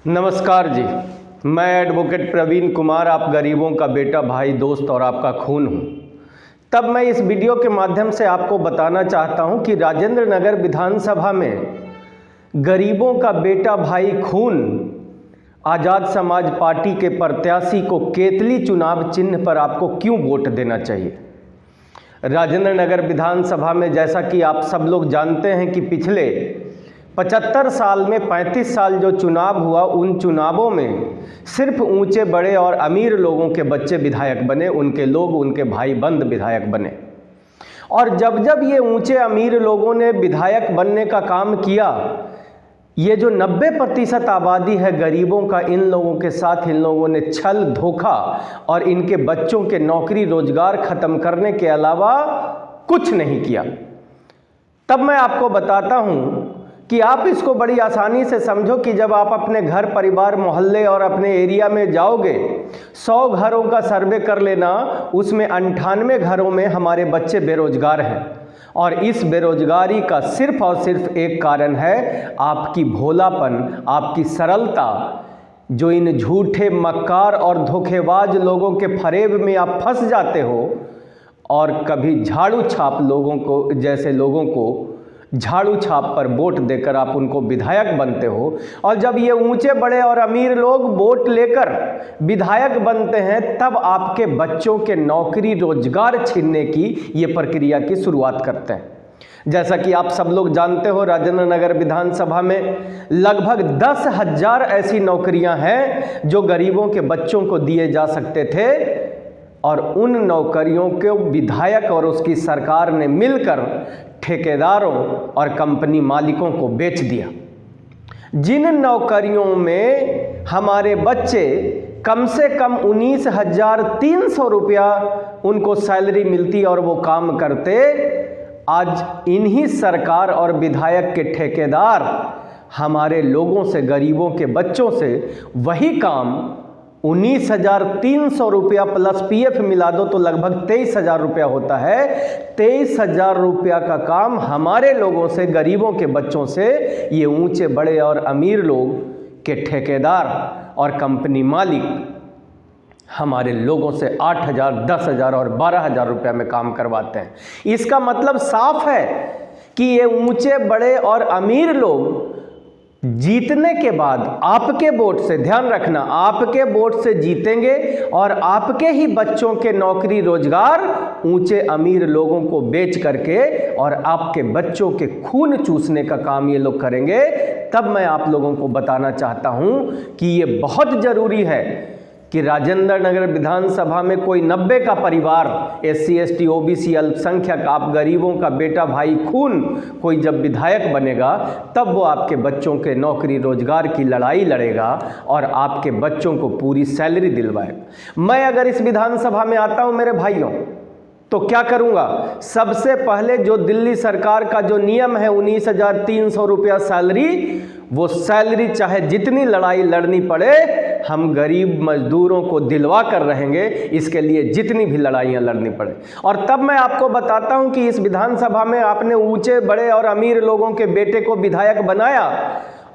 नमस्कार जी, मैं एडवोकेट प्रवीण कुमार, आप गरीबों का बेटा, भाई, दोस्त और आपका खून हूँ। तब मैं इस वीडियो के माध्यम से आपको बताना चाहता हूँ कि राजेंद्र नगर विधानसभा में गरीबों का बेटा, भाई, खून आज़ाद समाज पार्टी के प्रत्याशी को केतली चुनाव चिन्ह पर आपको क्यों वोट देना चाहिए। राजेंद्र नगर विधानसभा में जैसा कि आप सब लोग जानते हैं कि पिछले 75 साल में 35 साल जो चुनाव हुआ, उन चुनावों में सिर्फ ऊंचे बड़े और अमीर लोगों के बच्चे विधायक बने, उनके लोग, उनके भाई बंद विधायक बने। और जब जब ये ऊंचे अमीर लोगों ने विधायक बनने का काम किया, ये जो 90% आबादी है गरीबों का, इन लोगों के साथ इन लोगों ने छल, धोखा और इनके बच्चों के नौकरी रोजगार खत्म करने के अलावा कुछ नहीं किया। तब मैं आपको बताता हूं कि आप इसको बड़ी आसानी से समझो कि जब आप अपने घर, परिवार, मोहल्ले और अपने एरिया में जाओगे, 100 घरों का सर्वे कर लेना, उसमें 98 घरों में हमारे बच्चे बेरोजगार हैं। और इस बेरोजगारी का सिर्फ और सिर्फ एक कारण है आपकी भोलापन, आपकी सरलता, जो इन झूठे, मक्कार और धोखेबाज लोगों के फरेब में आप फंस जाते हो और कभी झाड़ू छाप लोगों को, जैसे लोगों को झाड़ू छाप पर वोट देकर आप उनको विधायक बनते हो। और जब ये ऊंचे बड़े और अमीर लोग वोट लेकर विधायक बनते हैं, तब आपके बच्चों के नौकरी रोजगार छीनने की ये प्रक्रिया की शुरुआत करते हैं। जैसा कि आप सब लोग जानते हो, राजेंद्र नगर विधानसभा में लगभग 10,000 ऐसी नौकरियां हैं जो गरीबों के बच्चों को दिए जा सकते थे, और उन नौकरियों को विधायक और उसकी सरकार ने मिलकर ठेकेदारों और कंपनी मालिकों को बेच दिया। जिन नौकरियों में हमारे बच्चे कम से कम 19,300 रुपया उनको सैलरी मिलती और वो काम करते, आज इन्हीं सरकार और विधायक के ठेकेदार हमारे लोगों से, गरीबों के बच्चों से वही काम 19,300 रुपया प्लस पीएफ मिला दो तो लगभग 23,000 रुपया होता है। 23,000 रुपया का काम हमारे लोगों से, गरीबों के बच्चों से, ये ऊंचे बड़े और अमीर लोग के ठेकेदार और कंपनी मालिक हमारे लोगों से 8,000, 10,000 और 12,000 रुपया में काम करवाते हैं। इसका मतलब साफ है कि ये ऊंचे बड़े और अमीर लोग जीतने के बाद आपके वोट से, ध्यान रखना, आपके वोट से जीतेंगे और आपके ही बच्चों के नौकरी रोजगार ऊंचे अमीर लोगों को बेच करके और आपके बच्चों के खून चूसने का काम ये लोग करेंगे। तब मैं आप लोगों को बताना चाहता हूं कि ये बहुत जरूरी है कि राजेंद्र नगर विधानसभा में कोई 90 का परिवार, SC, ST, OBC, अल्पसंख्यक, आप गरीबों का बेटा, भाई, खून कोई जब विधायक बनेगा, तब वो आपके बच्चों के नौकरी रोजगार की लड़ाई लड़ेगा और आपके बच्चों को पूरी सैलरी दिलवाएगा। मैं अगर इस विधानसभा में आता हूं मेरे भाइयों, तो क्या करूंगा? सबसे पहले जो दिल्ली सरकार का जो नियम है 19,300 रुपया सैलरी, वो सैलरी चाहे जितनी लड़ाई लड़नी पड़े, हम गरीब मजदूरों को दिलवा कर रहेंगे, इसके लिए जितनी भी लड़ाइयाँ लड़नी पड़े। और तब मैं आपको बताता हूं कि इस विधानसभा में आपने ऊंचे बड़े और अमीर लोगों के बेटे को विधायक बनाया,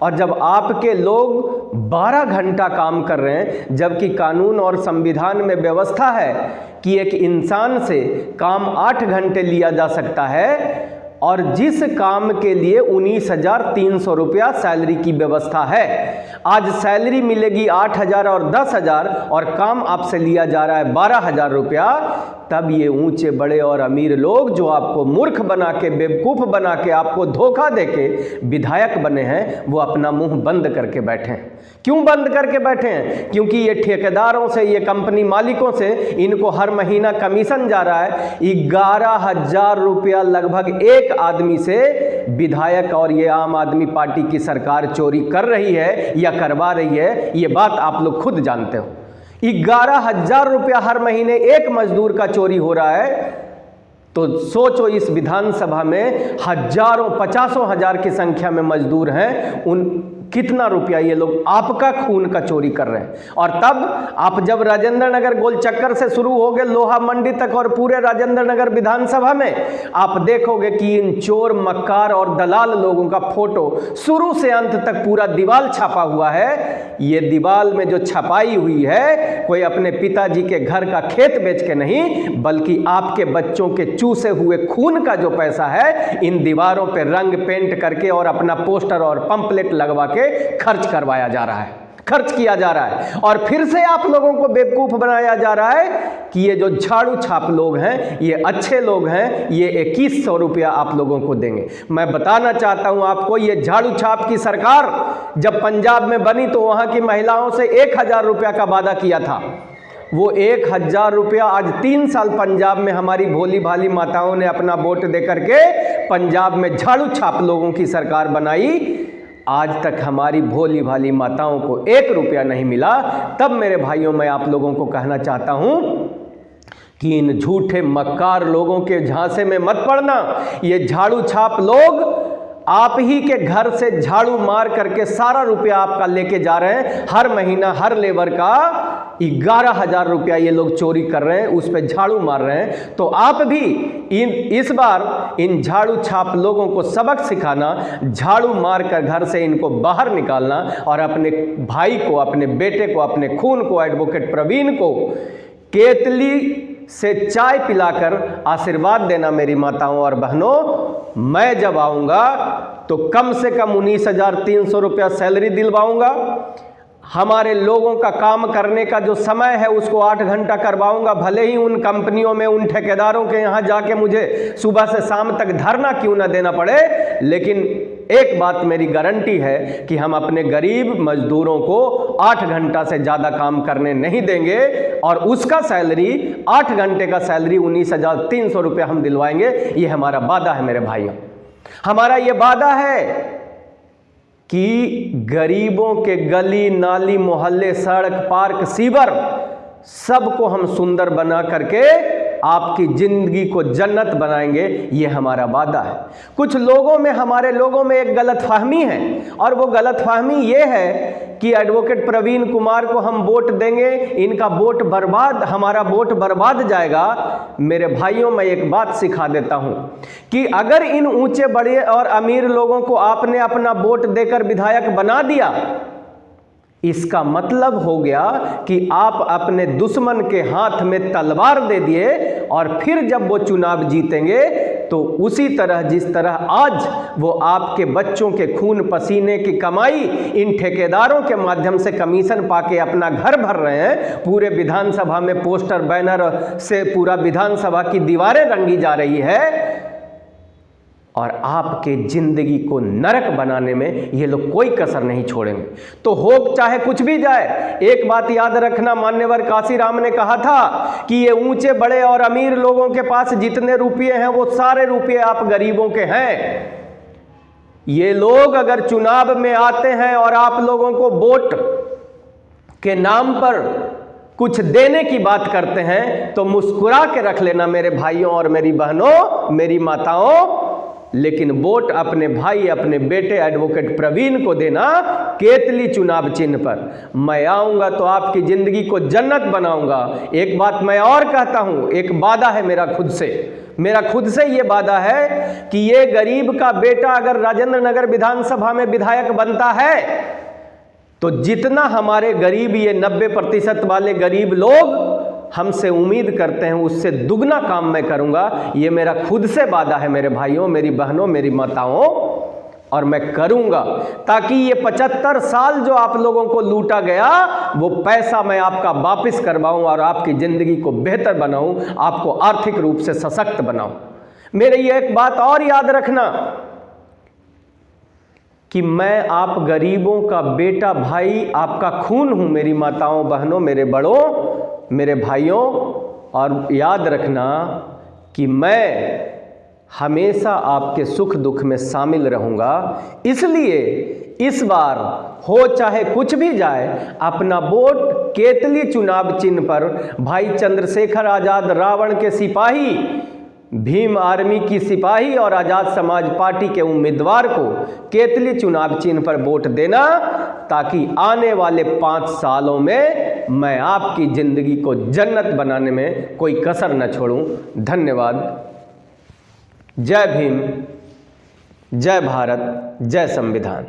और जब आपके लोग 12 घंटा काम कर रहे हैं, जबकि कानून और संविधान में व्यवस्था है कि एक इंसान से काम 8 घंटे लिया जा सकता है, और जिस काम के लिए 19,300 रुपया सैलरी की व्यवस्था है, आज सैलरी मिलेगी 8,000 और 10,000 और काम आपसे लिया जा रहा है 12,000 रुपया, तब ये ऊंचे बड़े और अमीर लोग जो आपको मूर्ख बना के, बेवकूफ़ बना के, आपको धोखा देके विधायक बने हैं, वो अपना मुंह बंद करके बैठे हैं। क्यों बंद करके बैठे हैं? क्योंकि ये ठेकेदारों से, ये कंपनी मालिकों से इनको हर महीना कमीशन जा रहा है। 11,000 रुपया लगभग एक आदमी से विधायक और ये आम आदमी पार्टी की सरकार चोरी कर रही है या करवा रही है, ये बात आप लोग खुद जानते हो। 11,000 रुपया हर महीने एक मजदूर का चोरी हो रहा है, तो सोचो इस विधानसभा में हजारों, 50,000 की संख्या में मजदूर हैं, उन कितना रुपया ये लोग आपका खून का चोरी कर रहे हैं। और तब आप जब राजेंद्र नगर गोल चक्कर से शुरू हो गए लोहा मंडी तक और पूरे राजेंद्र नगर विधानसभा में आप देखोगे कि इन चोर मक्कार और दलाल लोगों का फोटो शुरू से अंत तक पूरा दीवाल छापा हुआ है। ये दीवाल में जो छपाई हुई है कोई अपने पिताजी के घर का खेत बेच के नहीं, बल्कि आपके बच्चों के चूसे हुए खून का जो पैसा है इन दीवारों पे रंग पेंट करके और अपना पोस्टर और पंपलेट लगवा के खर्च करवाया जा रहा है, खर्च किया जा रहा है। और फिर से आप लोगों को बेवकूफ बनाया जा रहा है कि ये जो झाड़ू छाप लोग हैं ये अच्छे लोग हैं, ये 2100 रुपया आप लोगों को देंगे। मैं बताना चाहता हूं आपको, ये झाड़ू छाप की सरकार जब पंजाब में बनी तो वहां की महिलाओं से 1000 रुपया का वादा किया था। वो 1000 रुपया आज 3 साल पंजाब में हमारी भोली भाली माताओं ने अपना वोट दे करके पंजाब में झाड़ू छाप लोगों की सरकार बनाई। आज तक हमारी भोली भाली माताओं को 1 रुपया नहीं मिला। तब मेरे भाइयों मैं आप लोगों को कहना चाहता हूं कि इन झूठे मक्कार लोगों के झांसे में मत पड़ना। ये झाड़ू छाप लोग आप ही के घर से झाड़ू मार करके सारा रुपया आपका लेके जा रहे हैं। हर महीना हर लेबर का 11,000 रुपया ये लोग चोरी कर रहे हैं, उस पे झाड़ू मार रहे हैं। तो आप भी इस बार इन झाड़ू छाप लोगों को सबक सिखाना, झाड़ू मार कर घर से इनको बाहर निकालना और अपने भाई को, अपने बेटे को, अपने खून को, एडवोकेट प्रवीण को केतली से चाय पिलाकर आशीर्वाद देना। मेरी माताओं और बहनों, मैं जब आऊंगा तो कम से कम 19,300 रुपया सैलरी दिलवाऊंगा। हमारे लोगों का काम करने का जो समय है उसको 8 घंटा करवाऊंगा। भले ही उन कंपनियों में, उन ठेकेदारों के यहाँ जाके मुझे सुबह से शाम तक धरना क्यों ना देना पड़े, लेकिन एक बात मेरी गारंटी है कि हम अपने गरीब मजदूरों को 8 घंटा से ज़्यादा काम करने नहीं देंगे और उसका सैलरी 8 घंटे का सैलरी 19,300 रुपया हम दिलवाएंगे। ये हमारा वादा है मेरे भाइयों, हमारा ये वादा है कि गरीबों के गली नाली मोहल्ले सड़क पार्क सीवर सबको हम सुंदर बना करके आपकी जिंदगी को जन्नत बनाएंगे। ये हमारा वादा है। कुछ लोगों में, हमारे लोगों में एक गलतफहमी है और वो गलतफहमी ये है कि एडवोकेट प्रवीण कुमार को हम वोट देंगे, इनका वोट बर्बाद, हमारा वोट बर्बाद जाएगा। मेरे भाइयों, मैं एक बात सिखा देता हूं कि अगर इन ऊंचे बड़े और अमीर लोगों को आपने अपना वोट देकर विधायक बना दिया, इसका मतलब हो गया कि आप अपने दुश्मन के हाथ में तलवार दे दिए और फिर जब वो चुनाव जीतेंगे तो उसी तरह जिस तरह आज वो आपके बच्चों के खून पसीने की कमाई इन ठेकेदारों के माध्यम से कमीशन पाके अपना घर भर रहे हैं, पूरे विधानसभा में पोस्टर बैनर से पूरा विधानसभा की दीवारें रंगी जा रही है और आपके जिंदगी को नरक बनाने में ये लोग कोई कसर नहीं छोड़ेंगे। तो हो चाहे कुछ भी जाए, एक बात याद रखना, मान्यवर काशीराम ने कहा था कि ये ऊंचे बड़े और अमीर लोगों के पास जितने रुपये हैं वो सारे रुपये आप गरीबों के हैं। ये लोग अगर चुनाव में आते हैं और आप लोगों को वोट के नाम पर कुछ देने की बात करते हैं तो मुस्कुरा के रख लेना मेरे भाइयों और मेरी बहनों, मेरी माताओं। लेकिन वोट अपने भाई, अपने बेटे एडवोकेट प्रवीण को देना केतली चुनाव चिन्ह पर। मैं आऊंगा तो आपकी जिंदगी को जन्नत बनाऊंगा। एक बात मैं और कहता हूं, एक वादा है मेरा खुद से ये वादा है कि ये गरीब का बेटा अगर राजेंद्र नगर विधानसभा में विधायक बनता है तो जितना हमारे गरीब, ये 90% वाले गरीब लोग हमसे उम्मीद करते हैं उससे दुगना काम मैं करूंगा। ये मेरा खुद से वादा है मेरे भाइयों, मेरी बहनों, मेरी माताओं, और मैं करूंगा ताकि ये 75 साल जो आप लोगों को लूटा गया वो पैसा मैं आपका वापस करवाऊं और आपकी जिंदगी को बेहतर बनाऊं, आपको आर्थिक रूप से सशक्त बनाऊं। मेरे ये एक बात और याद रखना कि मैं आप गरीबों का बेटा, भाई, आपका खून हूं मेरी माताओं, बहनों, मेरे बड़ों, मेरे भाइयों। और याद रखना कि मैं हमेशा आपके सुख दुख में शामिल रहूंगा। इसलिए इस बार हो चाहे कुछ भी जाए, अपना वोट केतली चुनाव चिन्ह पर भाई चंद्रशेखर आजाद, रावण के सिपाही, भीम आर्मी की सिपाही और आज़ाद समाज पार्टी के उम्मीदवार को केतली चुनाव चिन्ह पर वोट देना, ताकि आने वाले 5 सालों में मैं आपकी ज़िंदगी को जन्नत बनाने में कोई कसर न छोड़ूं। धन्यवाद। जय भीम, जय भारत, जय संविधान।